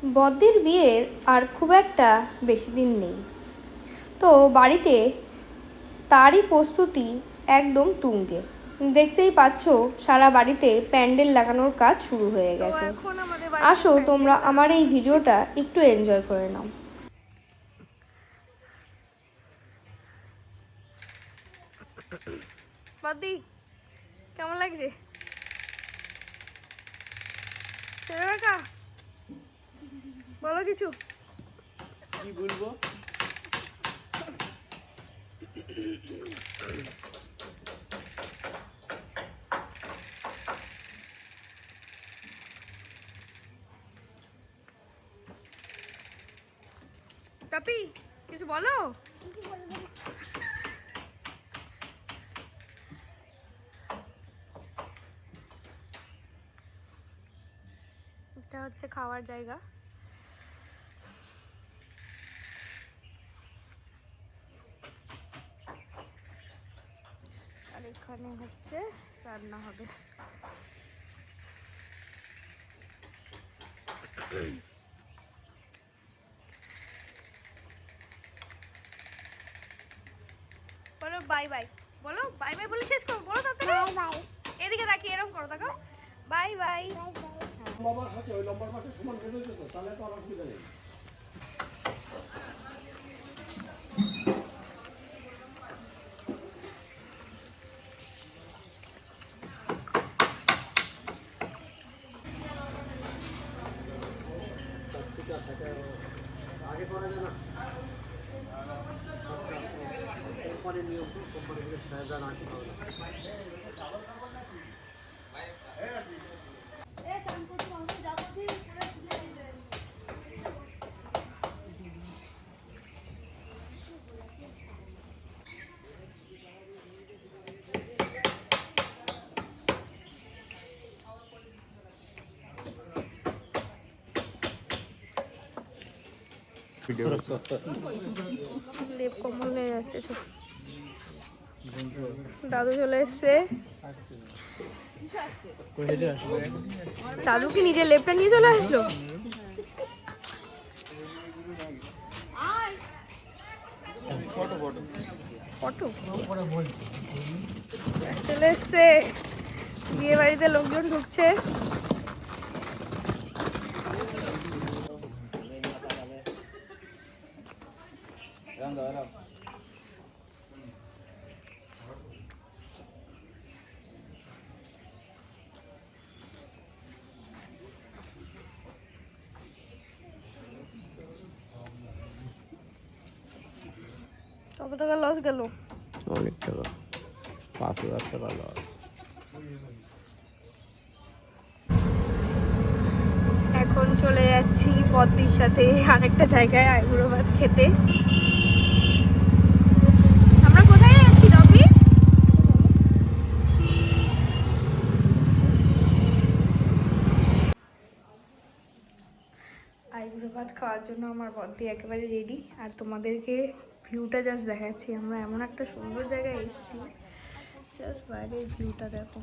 বদ্দির বিয়ের আর খুব একটা বেশি দিন নেই, তো বাড়িতে তারই প্রস্তুতি একদম তুঙ্গে। দেখতেই পাচ্ছ সারা বাড়িতে প্যান্ডেল লাগানোর কাজ শুরু হয়ে গেছে। আসো তোমরা আমার এই ভিডিওটা একটু এনজয় করে নাও। বদ্দি কেমন লাগছে? বলো কিছু। কি বলবো? টাপি কিছু বলো। এটা হচ্ছে খাওয়ার জায়গা। আর এখানে হচ্ছে রান্না হবে। বলো বাই বাই। বলো বাই বাই বলে শেষ করো। বলো তাড়াতাড়ি বাই বাই। এদিকে তাকিয়ে এরকম করো, তাকাও। Bye bye. লম্বা আছে, ওই লম্বার পাশে সমান বেঁধে দিতে, তাহলে তো আর অসুবিধা নেই। আগে করা যায় না, কোম্পানির নিয়ম তো, কোম্পানি থেকে সাজা রাখতে হবে না। লেপ কম্বল নিয়ে যাচ্ছে। দাদু চলে এসছে। দাদু কি নিজের লেপটা নিয়ে চলে আসলো? ফটো চলে এসছে। বিয়ে বাড়িতে লোকজন ঢুকছে। কত টাকা লস গেল? অনেক টাকা, 5,000 টাকা লস। এখন চলে যাচ্ছি বদ্দির সাথে আরেকটা জায়গায় আইবুড়ো ভাত খেতে। আমরা কোথায় যাচ্ছি রবি? আইবুড়ো ভাত খাওয়ার জন্য আমার বদ্দি একেবারে রেডি। আর তোমাদেরকে ভিউটা জাস্ট দেখাচ্ছি। আমরা এমন একটা সুন্দর জায়গায় এসেছি, জাস্ট বাইরের ভিউটা দেখো।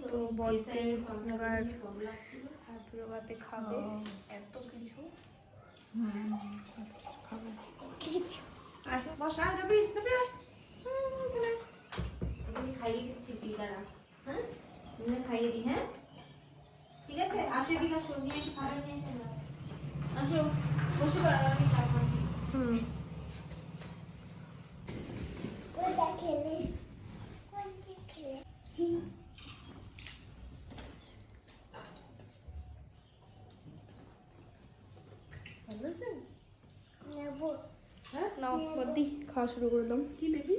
তো বদ্দি এবার আইবুড়ো ভাতে খাবে এত কিছু। খাইয়ে দিচ্ছি পিতারা, হ্যাঁ খাইয়ে দি। হ্যাঁ ঠিক আছে, আসো এদিকে, আসো নিয়ে এসে খাবার নিয়ে এসে আসো, বসে পড়ো, আমি চা খাচ্ছি। নাও বদ্দি খাওয়া শুরু করে দাও। কি নেবি?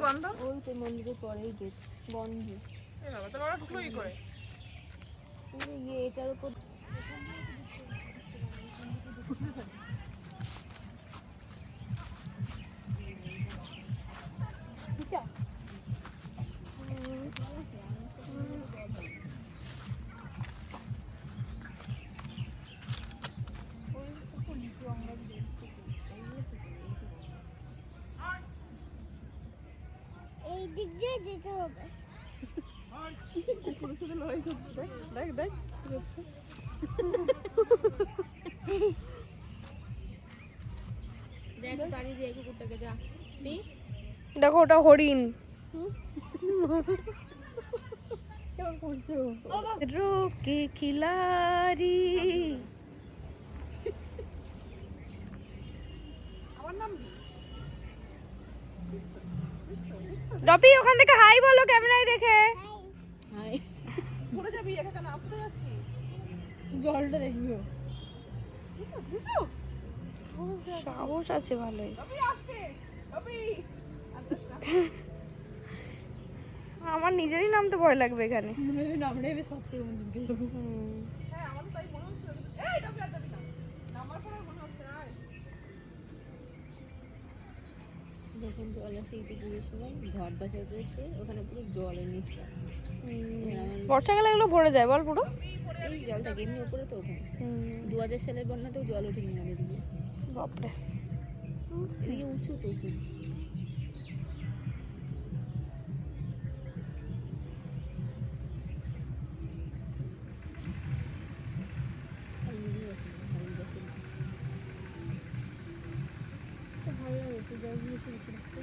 বন্ধ ওই তো মন্দিরের পরেই গেট বন্ধ। এটার উপর যেতে হবে। দেখ দেখ কি হচ্ছে। দেখ দাঁড়িয়ে দিয়ে কুকুরটাকে যা দি। দেখো ওটা হরিণ। কেমন করছো? রোকে খিলাড়ি। ডপি ওখান থেকে হাই বলো ক্যামেরায় দেখে। হাই পড়ে যাবি একা নামতে যাচ্ছি। জলটা দেখবিও। সাহস আছে ভালোই। আমার নিজেরই নামতে ভয় লাগবে এখানে। নামড়ে সব করে মধ্যে যাবো। যখন জল আসে এই পুকুরের সময় ঘর বাসাতে এসে ওখানে পুরো জলের নিচটা বর্ষাকালে এগুলো ভরে যায় বল পুরো। এই জলটাকে এমনি উপরে তো ওঠে 2000 সালের বন্যাতেও জল ওঠেনি আমাদের দিকে। বাপরে। এদিকে উঁচু তো খুব। ভালো লাগে তো জলগুলো শুরু করতে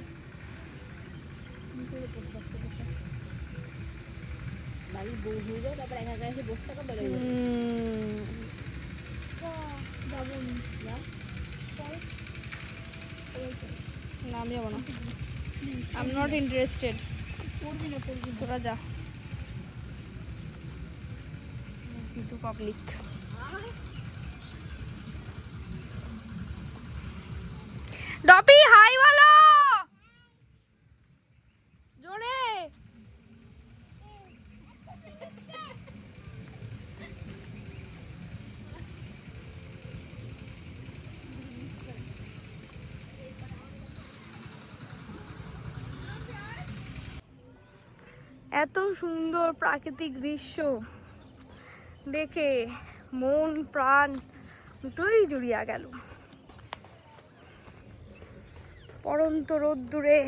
বাড়ি বউ হয়ে যায় তারপর একা একা এসে বসে থাকা বেরোয় যাবো না না আমি যাবো না। I am not interested. পড়বি না তোরা যা। কিন্তু পাবলিক। ডপি হাই বলো জোরে। এত সুন্দর প্রাকৃতিক দৃশ্য দেখে মন প্রাণ দুটোই জুড়িয়া গেল। পড়ন্ত রোদ্দুরে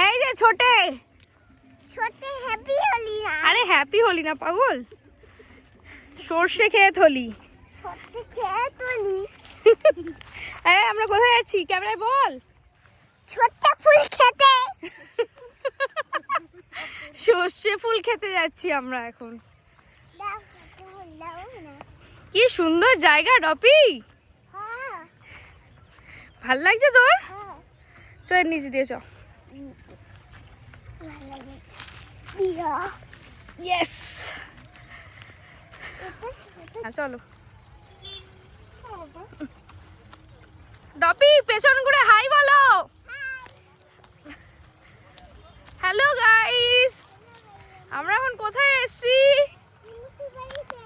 এই যে ছোটে ছোটে হ্যাপি হলি না, আরে হ্যাপি হলি না পাগল, সর্ষে খেয়ে থলি। ছোটে খেয়ে তুলি, এই আমরা কোথায় যাচ্ছি ক্যামেরায় বল। ছোট্ট ফুল খেতে। সর্ষে ফুল খেতে যাচ্ছি আমরা এখন। দাও ছোট্ট ফুল দাও না। কি সুন্দর জায়গা ডপি, হ্যাঁ ভাল লাগছে তোর? হ্যাঁ চল নিচে দিয়ে চ। ভালো লাগে দিয়া। ইয়েস এটা ছোট চলো। ডপি পেছন ঘুরে হাই বলো। হ্যালো গাইস, আমরা এখন কোথায় এসেছি? মিঠু বাড়িতে।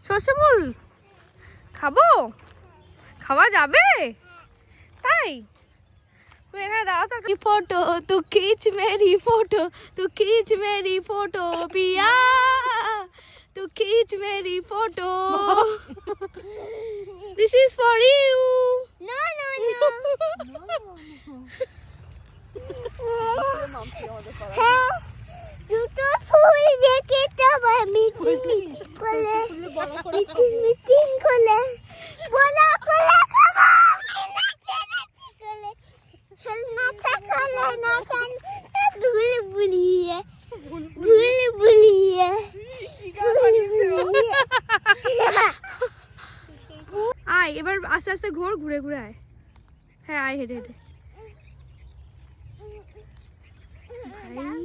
সর্ষে ফুল খাবো, খাওয়া যাবে তাই? তুই এখানে দাঁড়া তো। ফটো তু খিচ মেরি ফটো, তু খিচ মেরি ফটো পিয়া, তু খিচ মেরি photo, this is for you. No, no, no. নামছি আমাদের পাড়ায়। হ্যাঁ দুটো ফুল দেখে তো মিটিং করে বড় করে মিটিং করে বলা করে খাবো আমি নাচি করে চল নাচা করে নাচান ভুল ভুলিয়ে আয় এবার আস্তে আস্তে ঘোর, ঘুরে ঘুরে আয়। হ্যাঁ আয় হেঁটে হেঁটে। ভাই